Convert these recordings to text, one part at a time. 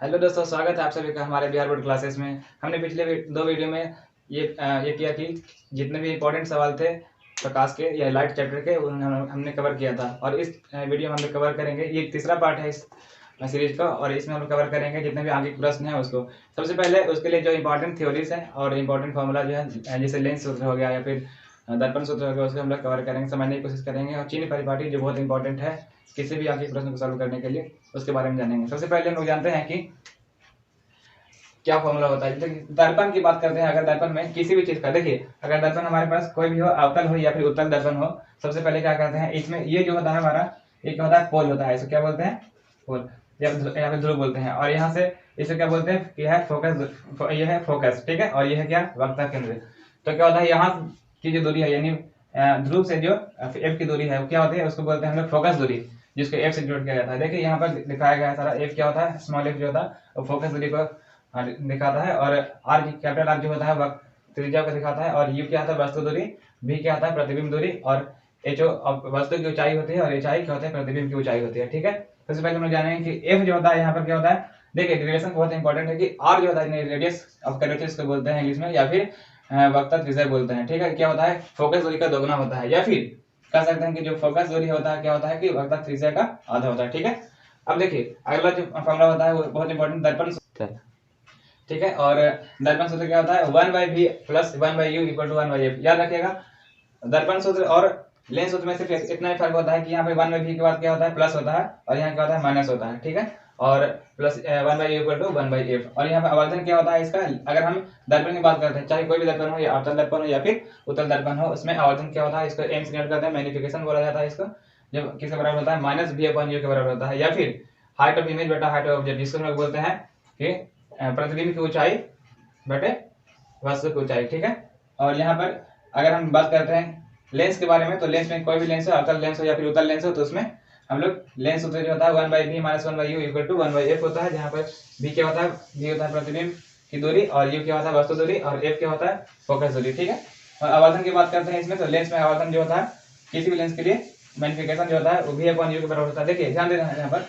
Hello दोस्तों, स्वागत है आप सभी का हमारे बिहार बोर्ड क्लासेस में। हमने पिछले दो वीडियो में ये किया कि जितने भी इम्पोर्टेंट सवाल थे प्रकाश के या लाइट चैप्टर के हमने कवर किया था। और इस वीडियो में हम लोग कवर करेंगे, ये तीसरा पार्ट है इस सीरीज का, और इसमें हम लोग कवर करेंगे जितने भी आगे के प्रश्न हैं उसको। सबसे पहले उसके लिए जो इंपॉर्टेंट थ्योरीज हैं और इम्पोर्टेंट फॉर्मूला जो है, जैसे लेंस सूत्र हो गया या फिर दर्पण सूत्र हो गया, उसको हम लोग कवर करेंगे, समझने की कोशिश करेंगे। और चीनी परिपाटी जो बहुत इंपॉर्टेंट है किसी भी आगे के प्रश्न को सॉल्व करने के लिए, उसके बारे में जानेंगे। सबसे पहले हम लोग जानते हैं कि क्या फॉर्मूला होता है। दर्पण की बात करते हैं। अगर दर्पण में किसी भी चीज का, देखिए अगर दर्पन हमारे पास कोई भी हो, अवतल हो या फिर उत्तल दर्पण हो, सबसे पहले क्या करते हैं, इसमें ये जो होता है हमारा, ये क्या होता है, पोल होता है। इसको क्या बोलते हैं, पोल या फिर ध्रुव बोलते हैं। और यहाँ से इसे क्या बोलते हैं, ये है फोकस, ये है फोकस, ठीक है। और ये है क्या, वक्ता केंद्र। तो क्या होता है, यहाँ की जो दूरी है, यानी ध्रुव से जो एफ की दूरी है वो क्या होती है, उसको बोलते हैं हम लोग फोकस दूरी, जिसको एफ से जोड़ किया जाता है। देखिए यहाँ पर दिखाया गया है सारा, एफ क्या होता है, स्मॉल एफ जो होता है वो फोकस दूरी को दिखाता है। और आर, कैपिटल आर जो होता है वह त्रिज्या को दिखाता है। और यू क्या होता है, वस्तु दूरी, भी क्या होता है, प्रतिबिंब दूरी, और एच वस्तु की ऊंचाई होती है, और एच आई क्या होता है, प्रतिबिंब की ऊंचाई होती है, ठीक है। सबसे पहले हम लोग जानेंगे कि एफ जो होता है यहाँ पर क्या होता है। देखिए रिलेशन बहुत इंपॉर्टेंट है कि आर जो होता है रेडियस ऑफ कर्वेचर इसको बोलते हैं इंग्लिश में, या फिर वक्ता त्रिज्या बोलते हैं, ठीक है। क्या होता है, फोकस दूरी का दोगुना होता है, या फिर कह सकते हैं कि जो फोकस दूरी होता है क्या होता है कि वक्ता त्रिज्या का आधा होता है, ठीक है। अब देखिए अगला जो फॉर्मूला होता है वो बहुत इंपॉर्टेंट, दर्पण, ठीक है। और दर्पण सूत्र क्या होता है, 1/v plus 1/u equal to 1/f। याद रखिएगा, दर्पण सूत्र और लेंस सूत्र में सिर्फ इतना ही फर्क होता है कि यहाँ पे 1/v के बाद क्या होता है, प्लस होता है, और यहाँ क्या होता है, माइनस होता है, ठीक है। और plus 1/u equal to 1/f। और यहाँ पे आवर्धन क्या होता है इसका, अगर हम दर्पण की बात करते हैं, चाहे कोई भी दर्पण हो, या अवतल दर्पण हो या फिर उत्तल दर्पण हो, उसमें आवर्धन क्या होता है, इसको एम से डिनोट करते हैं, मैग्निफिकेशन बोला जाता है इसको, जब किसके बराबर होता है, -v/u के बराबर होता है। या फिर हाइट ऑफ इमेज बटा हाइट ऑफ ऑब्जेक्ट, जिसको हम लोग बोलते हैं कि प्रतिबिंब की ऊंचाई बटे वस्तु की ऊंचाई, ठीक है। और यहाँ पर अगर हम बात करते हैं लेंस के बारे में, तो लेंस में कोई भी लेंस हो, अवतल लेंस हो या फिर उत्तल लेंस हो, तो उसमें हम लोग लेंस सूत्र जो होता है 1/v minus 1/u equal to 1/f होता है। जहाँ पर v क्या होता है, v होता है प्रतिबिंब की दूरी, और u क्या होता है, वस्तु दूरी, और f क्या होता है, फोकस दूरी, ठीक है। और आवर्धन की बात करते हैं इसमें, तो लेंस में आवर्धन जो होता है किसी भी लेंस के लिए मैग्निफिकेशन जो होता है वो v/u के बराबर होता है। देखिए ध्यान देना है यहाँ पर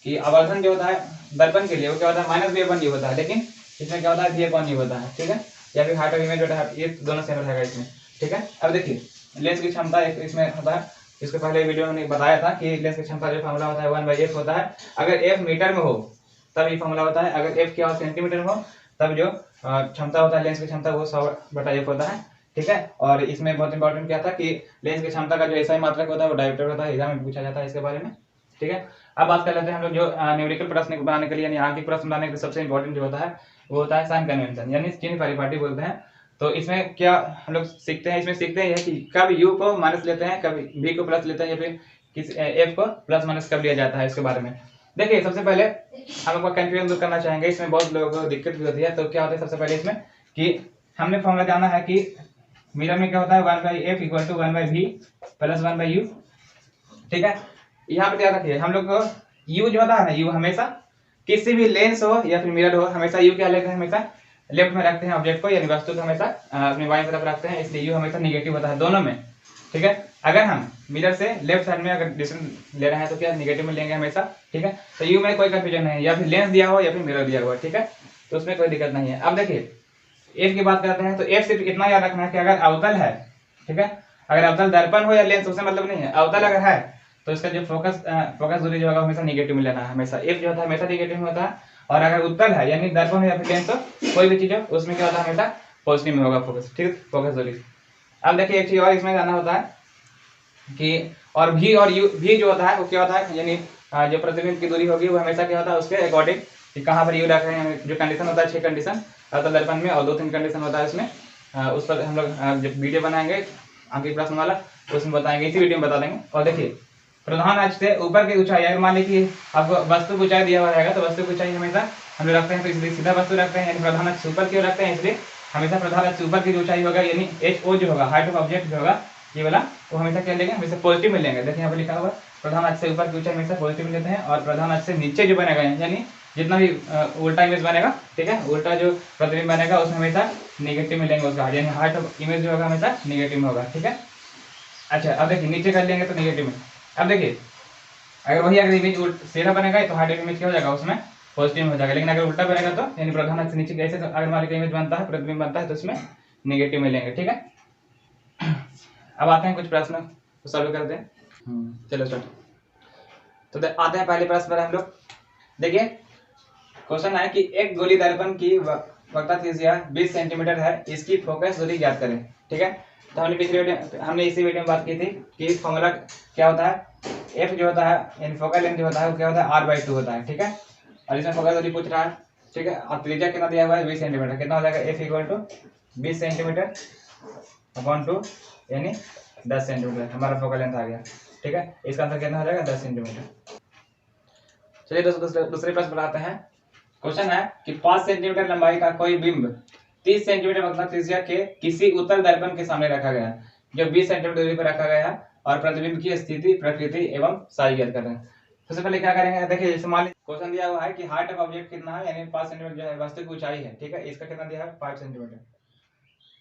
कि आवर्धन जो होता है दर्पण के लिए वो क्या होता है, -v/u होता है, लेकिन इसमें क्या होता है, v/u होता है, ठीक है। या फिर हाइट ऑफ इमेज होता है, ये दोनों सेम रहेगा इसमें, ठीक है। अब देखिए लेंस की क्षमता इसमें होता है, इसके पहले वीडियो में बताया था कि लेंस की क्षमता जो फॉर्मूला होता है 1/f होता है। अगर f मीटर में हो तब ये फॉर्मूला होता है, अगर f क्या हो सेंटीमीटर में हो तब जो क्षमता होता है लेंस की क्षमता वो 100/f होता है, ठीक है। और इसमें बहुत इंपॉर्टेंट क्या था कि लेंस की क्षमता का जो ऐसा ही मात्रक होता है वो डायोप्टर होता है, एग्जाम में पूछा जाता है इसके बारे में, ठीक है। अब बात कर लेते हैं हम लोग जो न्यूमेरिकल प्रश्न बनाने के लिए, यानी आंकिक प्रश्न बनाने के लिए सबसे इंपॉर्टेंट जो होता है वो होता है साइन कन्वेंशन, यानी चिन्ह परिपाटी बोलते हैं। तो इसमें क्या हम लोग सीखते हैं, इसमें सीखते हैं कि कब u को माइनस लेते हैं, कब v को प्लस लेते हैं, या फिर किस f को प्लस माइनस कब लिया जाता है, इसके बारे में। देखिए सबसे पहले हम लोग कंफ्यूजन दूर करना चाहेंगे, इसमें बहुत लोगों को दिक्कत भी होती है। तो क्या होता है सबसे पहले इसमें कि हमने फॉर्मूला जाना है कि मीटर में क्या होता है, 1/f equal to 1/v plus 1/u, ठीक है। यहाँ पे ध्यान रखिए हम लोग को u जो होता है ना, u हमेशा किसी भी लेंस हो या फिर मिरर हो, हमेशा u क्या लेते हैं, हमेशा लेफ्ट में रखते हैं ऑब्जेक्ट को, यानी वस्तु को हमेशा अपनी बाईं तरफ रखते हैं, इसलिए u हमेशा निगेटिव होता है दोनों में, ठीक है। अगर हम मिरर से लेफ्ट साइड में अगर डिस्टेंस ले रहे हैं तो क्या निगेटिव में लेंगे हमेशा, ठीक है। तो u में कोई कंफ्यूजन नहीं है, या फिर लेंस दिया हुआ या फिर मिरर दिया हुआ, ठीक है, तो उसमें कोई दिक्कत नहीं है। अब देखिए f की बात करते हैं, तो f सिर्फ इतना याद रखना है कि अगर अवतल है, ठीक है, अगर अवतल दर्पण हो या लेंस उससे मतलब नहीं है, अवतल अगर है तो इसका जो फोकस दूरी जो होगा हमेशा निगेटिव में लेना है, हमेशा f जो होता है हमेशा निगेटिव में होता है। और अगर उत्तल है यानी दर्पण हो या फिर लेंस हो, कोई भी चीज हो, उसमें क्या होता है, हमेशा पॉजिटिव में होगा फोकस, ठीक है, फोकस दूरी। अब देखिए एक चीज और इसमें जाना होता है कि और v और u, v जो होता है वो क्या होता है, यानी जो प्रतिबिंब की दूरी होगी वो हमेशा क्या होता है उसके अकॉर्डिंग कि कहाँ पर u रख रहे हैं, जो कंडीशन होता है 6 कंडीशन अवतल दर्पण में, और 2-3 कंडीशन होता है उसमें, उस पर हम लोग जब वीडियो बनाएंगे आंकिक प्रश्न वाला उसमें बताएंगे, इसी वीडियो में बता देंगे। और देखिए प्रधान अक्ष से ऊपर की ऊंचाई, अगर मान लीजिए आपको वस्तु की ऊंचाई दिया हुआ रहेगा तो वस्तु की ऊंचाई हमेशा हम लोग रखते हैं, तो इसलिए सीधा वस्तु रखते हैं, यानी प्रधान अक्ष ऊपर की ओर रखते हैं, इसलिए हमेशा प्रधान अक्ष ऊपर की ऊंचाई होगा, यानी HO जो होगा, हाइट ऑफ ऑब्जेक्ट जो होगा ये वाला, वो हमेशा क्या लेंगे, हमेशा पॉजिटिव में लेंगे। देखिए यहाँ पर लिखा हुआ प्रधान अक्ष से ऊपर की ऊंचाई हमेशा पॉजिटिव में लेते हैं, और प्रधान अक्ष से नीचे जो बनेगा यानी जितना भी उल्टा इमेज बनेगा, ठीक है, उल्टा जो प्रतिबिंब बनेगा उसमें हमेशा निगेटिव में लेंगे उसका, यानी हाइट ऑफ इमेज जो होगा हमेशा निगेटिव में होगा, ठीक है। अच्छा अब देखिए नीचे कर लेंगे तो निगेटिव में। अब देखिए अगर इमेज सीधा बनेगा तो हाइट ऑफ इमेज क्या हो जाएगा उसमें पॉजिटिव में हो जाएगा। लेकिन अगर उल्टा बनेगा तो यानी प्रधान अक्ष नीचे ऐसे अगर हमारे का इमेज बनता है, प्रतिबिंब बनता है, तो इसमें नेगेटिव में लेंगे। ठीक है, अब आते हैं कुछ प्रश्न तो सॉल्व करते हैं। चलो स्टार्ट। तो आते हैं पहले प्रश्न पर हम लोग। देखिए क्वेश्चन है कि एक गोली दर्पण की वक्रता त्रिज्या 20 सेंटीमीटर है, इसकी फोकस दूरी ज्ञात करें। ठीक है, तो हमने इसी वीडियो में बात की थी कि फॉर्मूला क्या होता है, एफ जो होता है यानी फोकल लेंथ जो होता है वो क्या होता है, r/2 होता है। ठीक है, और इसमें फोकस दूरी पूछ रहा है। ठीक है, और त्रिज्या कितना दिया हुआ है 20 सेंटीमीटर, कितना हो जाएगा F equal to 20 centimetre upon 2 यानी 10 सेंटीमीटर हमारा फोकल लेंथ आ गया। ठीक है, इसका आंसर कितना हो जाएगा 10 सेंटीमीटर। चलिए दूसरे प्रश्न पर आते हैं। क्वेश्चन है कि 5 सेंटीमीटर लंबाई का कोई बिंब 30 सेंटीमीटर वक्रता त्रिज्या के किसी उत्तल दर्पण के सामने रखा गया है, जो 20 सेंटीमीटर दूरी पर रखा गया है, और प्रतिबिंब की स्थिति, प्रकृति एवं साइज ज्ञात कर रहे हैं। सबसे पहले क्या करेंगे, देखिए जैसे मान लीजिए क्वेश्चन दिया हुआ है कि हाइट ऑफ ऑब्जेक्ट कितना है, यानी 5 सेंटीमीटर जो है वस्तु की ऊंचाई है। ठीक है, इसका कितना दिया है 5 सेंटीमीटर,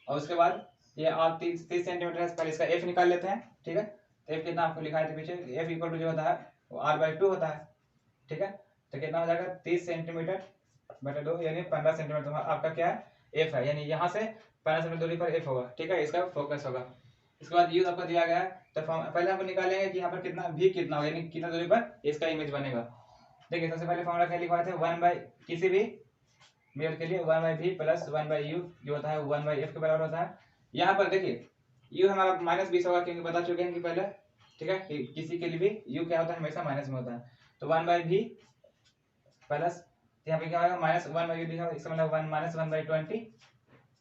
और उसके बाद ये और 30 सेंटीमीटर है, पहले इसका एफ निकाल लेते हैं। ठीक है, तो एफ कितना आपको लिखा है पीछे, एफ इक्वल टू जो होता है वो r/2 होता है। ठीक है, तो कितना हो जाएगा 30 सेंटीमीटर बटे 2 यानी 15 सेंटीमीटर। तो आपका क्या है एफ है, यानी यहाँ से 15 सेंटीमीटर दूरी पर एफ होगा। ठीक है, इसका फोकस होगा। इसके बाद यू आपको दिया गया है, तो पहले आपको निकालेंगे कि यहाँ पर कितना भी कितना होगा, यानी कितना दूरी पर इसका इमेज बनेगा। देखिए सबसे पहले फॉर्मूला क्या लिखवाए थे, 1 किसी भी मेल के लिए 1/v प्लस 1/u जो होता है 1/f के बराबर होता है। यहाँ पर देखिए u हमारा -20 होगा, क्योंकि बता चुके हैं कि पहले। ठीक है, कि किसी के लिए भी u क्या होता है हमेशा माइनस में होता है। तो 1/v प्लस यहाँ पे क्या होगा -1/u लिखा है, इसका मतलब 1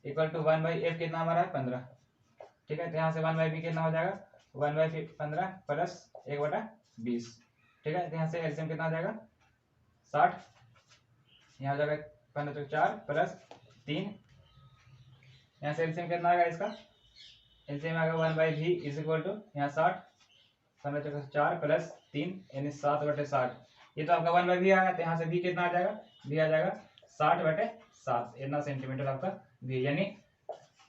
इक्वल टू 1/f कितना हमारा है 15। ठीक है, तो यहाँ से 1/v कितना हो जाएगा 1/15 प्लस 1/20। ठीक है, तो यहाँ से एलसीएम कितना हो जाएगा 60, यहाँ हो जाएगा 15 तो 4 प्लस 3, यहाँ से एलसीएम कितना आएगा इसका, एलसीएम आएगा 1/v इज इक्वल टू यहाँ 60, 15 तो 4 प्लस 3 यानी 7/60। ये तो आपका 1/v आया, तो यहाँ से v कितना आ जाएगा, v आ जाएगा 60/7 इतना सेंटीमीटर आपका v, यानी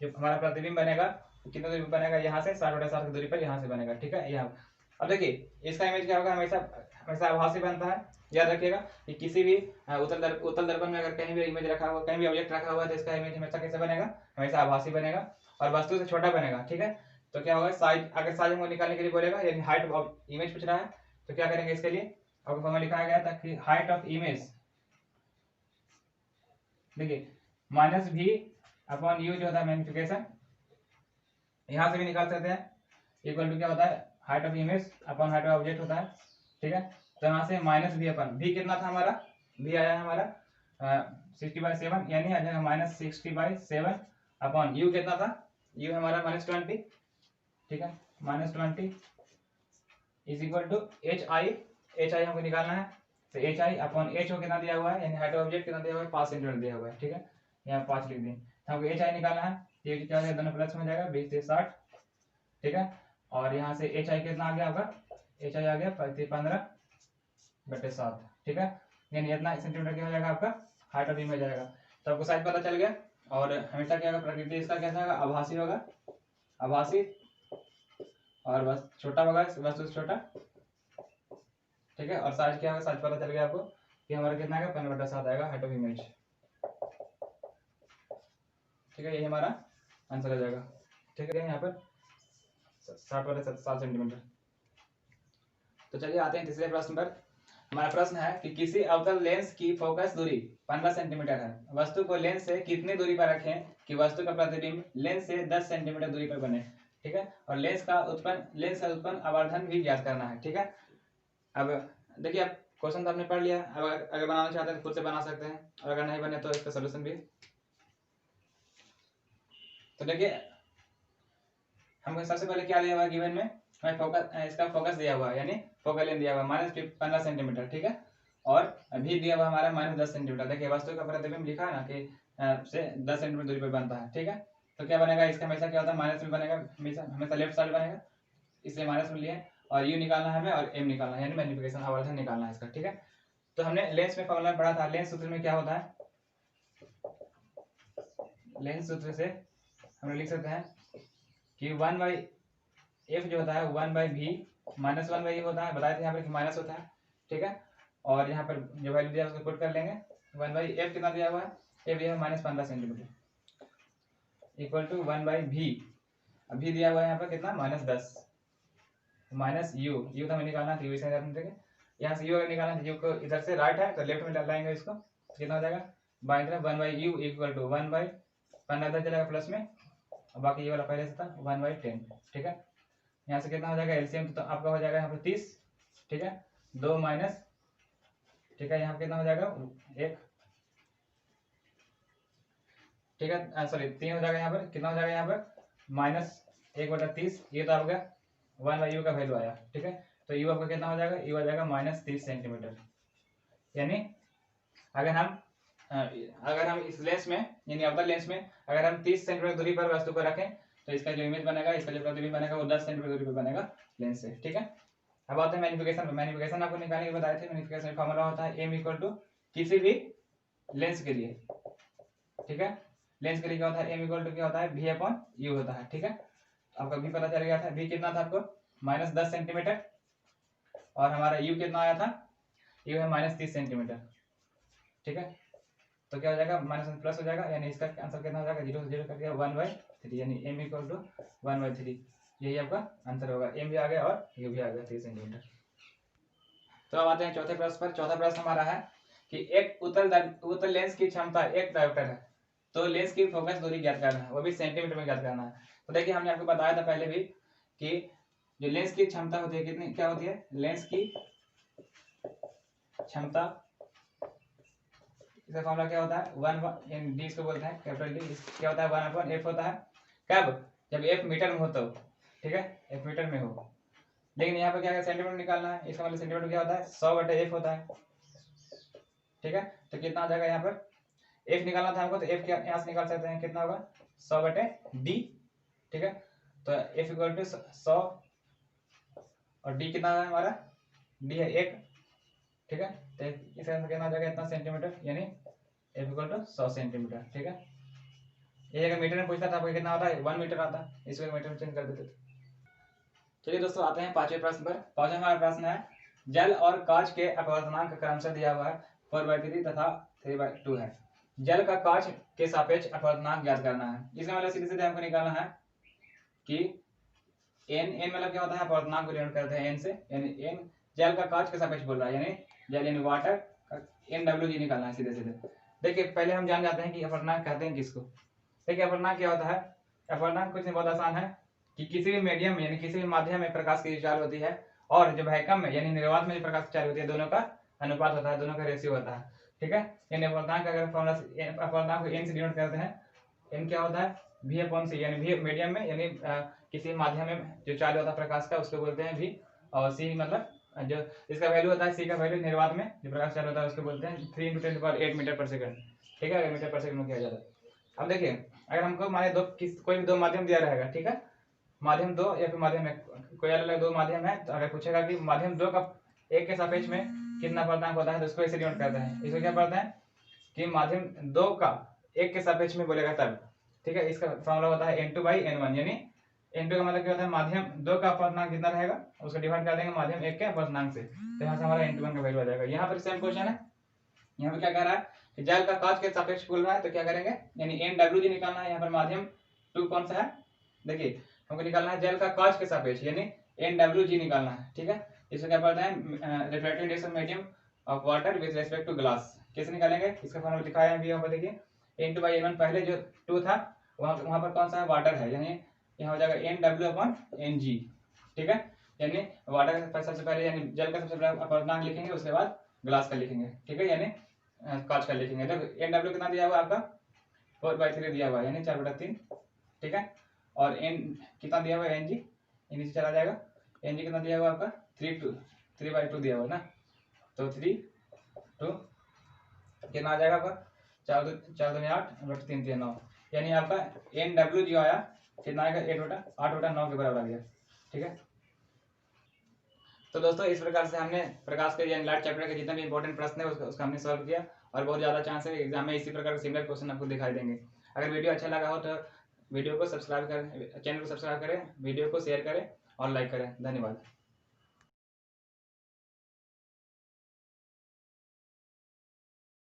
जो हमारा प्रतिबिंब बनेगा कितना दूरी पर बनेगा, यहाँ से 60/7 की दूरी पर यहाँ से बनेगा। ठीक है, यहाँ अब देखिए इसका इमेज क्या होगा, हमेशा हमेशा आभासी बनता है। याद रखिएगा कि किसी भी उत्तल दर्पण में अगर कहीं भी इमेज रखा हुआ, कहीं भी ऑब्जेक्ट रखा हुआ है, तो इसका इमेज हमेशा कैसे बनेगा, हमेशा आभासी बनेगा और वस्तु से छोटा बनेगा। ठीक है, तो क्या होगा साइज, अगर साइज हमको निकालने के लिए बोलेगा, यानी हाइट ऑफ इमेज पूछ रहा है, तो क्या करेंगे इसके लिए आपको फॉर्मूला लिखाया गया था कि हाइट ऑफ इमेज देखिए -v अपॉन u जो होता है मैग्निफिकेशन, यहाँ से भी निकाल सकते हैं, इक्वल टू क्या होता है height of image upon height of object होता है। ठीक है, तो यहाँ से -v अपन v कितना था हमारा, v आया है हमारा 60/7 यानी आ जाएगा -60/7 अपॉन u कितना था, u हमारा -20। ठीक है, -20 इज इक्वल टू hi हमको निकालना है, तो hi अपॉन h कितना दिया हुआ है, यानी हाइट ऑफ ऑब्जेक्ट कितना दिया हुआ है 5 सेंटीमीटर दिया हुआ है। ठीक है, यहाँ 5 लिख दें, हमको hi निकालना है, ये क्या हो जाएगा दोनों प्लस में हो जाएगा 20 से 60। ठीक है, और यहाँ से hi कितना आ गया आपका, hi आ गया 15/7। ठीक है, यानी इतना सेंटीमीटर क्या हो जाएगा आपका हाइट ऑफ इमेज जाएगा। तो आपको साइज पता चल गया, और हमेशा क्या होगा प्रकृति इसका क्या होगा आभासी होगा, आभासी, और बस छोटा होगा वस्तु से छोटा। ठीक है, और साइज क्या होगा, साइज पता चल गया आपको कि हमारा कितना आएगा 15/7 आएगा हाइट ऑफ इमेज। ठीक है, यही हमारा आंसर आ जाएगा। ठीक है, यहाँ पर 60/7 सेंटीमीटर। तो चलिए आते हैं तीसरे प्रश्न पर। हमारा प्रश्न है कि किसी अवतल लेंस की फोकस दूरी 15 सेंटीमीटर है, वस्तु को लेंस से कितनी दूरी पर रखें कि वस्तु का प्रतिबिंब लेंस से 10 सेंटीमीटर दूरी पर बने। ठीक है, और लेंस से उत्पन्न आवर्धन भी ज्ञात करना है। ठीक है, अब देखिए अब क्वेश्चन तो आपने पढ़ लिया, अब अगर बनाना चाहते हैं तो खुद से बना सकते हैं, और अगर नहीं बने तो इसका सोल्यूशन भी। तो देखिए हमको सबसे पहले क्या दिया हुआ है गिवन में, हमें फोकस, इसका फोकस दिया हुआ है, यानी फोकल लेंथ दिया हुआ है -15 सेंटीमीटर। ठीक है, और भी दिया हुआ हमारा -10 सेंटीमीटर। देखिए वस्तु का प्रतिबिंब लिखा है ना कि से 10 सेंटीमीटर दूरी पर बनता है। ठीक है, तो क्या बनेगा इसका हमेशा क्या होता है माइनस में बनेगा, हमेशा लेफ्ट साइड बनेगा, इसलिए माइनस में लिए, और यू निकालना है हमें और एम निकालना है, यानी मैग्निफिकेशन आवर्धन निकालना है इसका। ठीक है, तो हमने लेंस में फॉर्मूला पढ़ा था, लेंस सूत्र में क्या होता है, लेंस सूत्र से हम लिख सकते हैं कि 1/f जो होता है 1/v -1/e होता है, बताए थे यहाँ पर कि माइनस होता है। ठीक है, और यहाँ पर जो वैल्यू दिया है उसको पुट कर लेंगे। 1/f कितना दिया हुआ है, एफ दिया है -15 सेंटीमीटर इक्वल टू 1/v। अब भी दिया हुआ है यहाँ पर कितना -10 माइनस यू तो हमें निकालना था, यू इसे यहाँ से यू अगर निकालना है, यू को इधर से राइट है तो लेफ्ट में लाएंगे इसको, कितना हो जाएगा बाई तरफ 1/u इक्वल टू 1/15 इधर चलेगा प्लस में, और बाकी ये वाला पहले से था 1/10। ठीक है, यहाँ से कितना हो जाएगा एलसीएम तो आपका हो जाएगा यहाँ पर 30। ठीक है, 2 माइनस, ठीक है यहाँ पर कितना हो जाएगा 1, ठीक है सॉरी 3 हो जाएगा यहाँ पर, कितना हो जाएगा यहाँ पर -1/30, ये तो आपका 1/u का वैल्यू आया। ठीक है, तो यू आपका कितना हो जाएगा, यू आ जाएगा -30 सेंटीमीटर। यानी अगर हम इस लेंस में यानी अवतल लेंस में अगर हम 30 सेंटीमीटर दूरी पर वस्तु को रखें तो इसका जो इमेज बनेगा, इसका जो प्रतिबिंब बनेगा वो 10 सेंटीमीटर दूरी पर बनेगा लेंस से। ठीक है, अब आते हैं मैग्नीफिकेशन। मैग्नीफिकेशन आपको निकालने के बताए थे। मैग्नीफिकेशन फॉर्मूला होता है m इक्वल टू किसी भी लेंस के लिए। ठीक है, लेंस के लिए क्या होता है, m इक्वल टू क्या होता है v/u होता है। ठीक है, आपका v पता चल गया था, v कितना था आपको -10 सेंटीमीटर, और हमारा u कितना आया था, u है -30 सेंटीमीटर। ठीक है, तो क्या हो जाएगा माइनस प्लस हो जाएगा, यानी इसका आंसर कितना हो जाएगा 0 से 0 कर दिया 1/3, यानी m इक्वल टू 1/3, यही आपका आंसर होगा। m भी आ गया और u भी आ गया 3 सेंटीमीटर। तो अब आते हैं चौथे प्रश्न पर। चौथा प्रश्न हमारा है कि एक उत्तल लेंस की क्षमता 1 डायोप्टर है, तो लेंस की फोकस दूरी ज्ञात करना है, वो भी सेंटीमीटर में ज्ञात करना है। तो देखिए हमने आपको बताया था पहले भी कि जो लेंस की क्षमता होती है कितनी, क्या होती है लेंस की क्षमता, इसका फॉर्मूला क्या होता है 1 डी इसको बोलते हैं कैपिटल डी, क्या होता है 1/f होता है, कब जब f मीटर में हो तो। ठीक है, f मीटर में हो, लेकिन यहाँ पर क्या है सेंटीमीटर निकालना है, इसका मतलब सेंटीमीटर क्या होता है 100/f होता है। ठीक है, तो कितना आ जाएगा यहाँ पर f निकालना था हमको, तो f क्या यहाँ से निकाल सकते हैं, कितना होगा 100/d। ठीक है, तो f इक्वल टू 100 और d कितना है हमारा, d है 1। ठीक है, तो इसका आंसर कितना आ जाएगा इतना सेंटीमीटर, यानी f इक्वल टू 100 सेंटीमीटर। ठीक है, ये अगर मीटर में पूछता था आपको कितना आता है 1 मीटर आता, इसको मीटर में चेंज कर देते थे। चलिए दोस्तों आते हैं पांचवें प्रश्न पर। पांचवा हमारा प्रश्न है जल और कांच के अपवर्तनांक क्रमशः दिया हुआ है 4/3 तथा 3/2 है। जल का कांच के सापेक्ष अपवर्तनांक ज्ञात करना है। इसका मतलब सीधे सीधे हमको निकालना है कि n मतलब क्या होता है अपवर्तनांक को डिनोट करते हैं n से, यानी n जल का कांच के सापेक्ष बोल रहा है, यानी जल यानी वाटर का NWG निकालना है सीधे सीधे। देखिए पहले हम जान जाते हैं कि अपवर्तनांक कहते हैं किसको। देखिए अपवर्तनांक क्या होता है, अपवर्तनांक कुछ नहीं बहुत आसान है कि किसी भी मीडियम में यानी किसी भी माध्यम में प्रकाश की चाल होती है और जो वैक्यूम में यानी निर्वात में जो प्रकाश की चाल होती है, दोनों का अनुपात होता है, दोनों का रेशियो होता है। ठीक है, यानी अपवर्तनांक अगर फॉर्मूला अपवर्तनांक को n से डिनोट करते हैं, n क्या होता है v/c, यानी v मीडियम में यानी किसी माध्यम में जो चाल होता है प्रकाश का उसको बोलते हैं v, और c मतलब जो इसका वैल्यू होता है, c का वैल्यू निर्वात में जो प्रकाश चाल होता है उसको बोलते हैं 3 × 10⁸ मीटर पर सेकंड। ठीक है, मीटर पर सेकंड में किया जाता है। अब देखिए अगर हमको माने कोई भी दो माध्यम दिया रहेगा, ठीक है माध्यम दो या फिर माध्यम एक, कोई अलग अलग दो माध्यम है, तो अगर पूछेगा कि माध्यम दो का एक के सापेक्ष में कितना अपवर्तनांक होता है, तो उसको ऐसे डिनोट करते हैं। इसको क्या पढ़ते हैं कि माध्यम दो का एक के सापेक्ष में बोलेगा तब। ठीक है, इसका फॉर्मूला होता है n2/n1, यानी n2 का मतलब क्या होता है माध्यम दो का अपवर्तनांक कितना रहेगा उसको डिवाइड कर देंगे माध्यम एक के अपवर्तनांक से, तो यहाँ से हमारा n2 का वैल्यू आ जाएगा। यहाँ पर सेम क्वेश्चन है, यहाँ पर क्या कह रहा है कि जल का कांच के सापेक्ष बोल रहा है, तो क्या करेंगे यानी NWG निकालना है। यहाँ पर माध्यम 2 कौन सा है, देखिए हमको निकालना है जल का कांच के सापेक्ष यानी NWG निकालना है। ठीक है, इसको क्या पढ़ते हैं refractive index of medium of water with respect to glass. कैसे निकालेंगे, इसका फॉर्मूला दिखाया है अभी यहाँ पर देखिए n2/n1, पहले जो 2 था वहां पर कौन सा है वाटर है, यानी यहाँ हो जाएगा NW/NG। ठीक है, यानी वाटर का सबसे पहले यानी जल का सबसे पहले अपवर्तनांक लिखेंगे, उसके बाद ग्लास का लिखेंगे। ठीक है, यानी कांच का लिखेंगे। तो NW कितना दिया हुआ आपका 4/3 दिया हुआ है, यानी 4/3। ठीक है, और n कितना दिया हुआ है NG, नीचे चला जाएगा, NG कितना दिया हुआ आपका 3/2 दिया हुआ है ना, तो 3/2 कितना आ जाएगा आपका 4×2=8/3=9, यानी आपका NW जो आया कितना आएगा 8/9 के बराबर आ गया। ठीक है, तो दोस्तों इस प्रकार से हमने प्रकाश के यानी लाइट चैप्टर के जितने भी इंपॉर्टेंट प्रश्न है उसका हमने सॉल्व किया, और बहुत ज़्यादा चांस है एग्जाम में इसी प्रकार के सिमिलर क्वेश्चन आपको दिखाई देंगे। अगर वीडियो अच्छा लगा हो तो वीडियो को सब्सक्राइब करें, चैनल को सब्सक्राइब करें, वीडियो को शेयर करें और लाइक करें। धन्यवाद।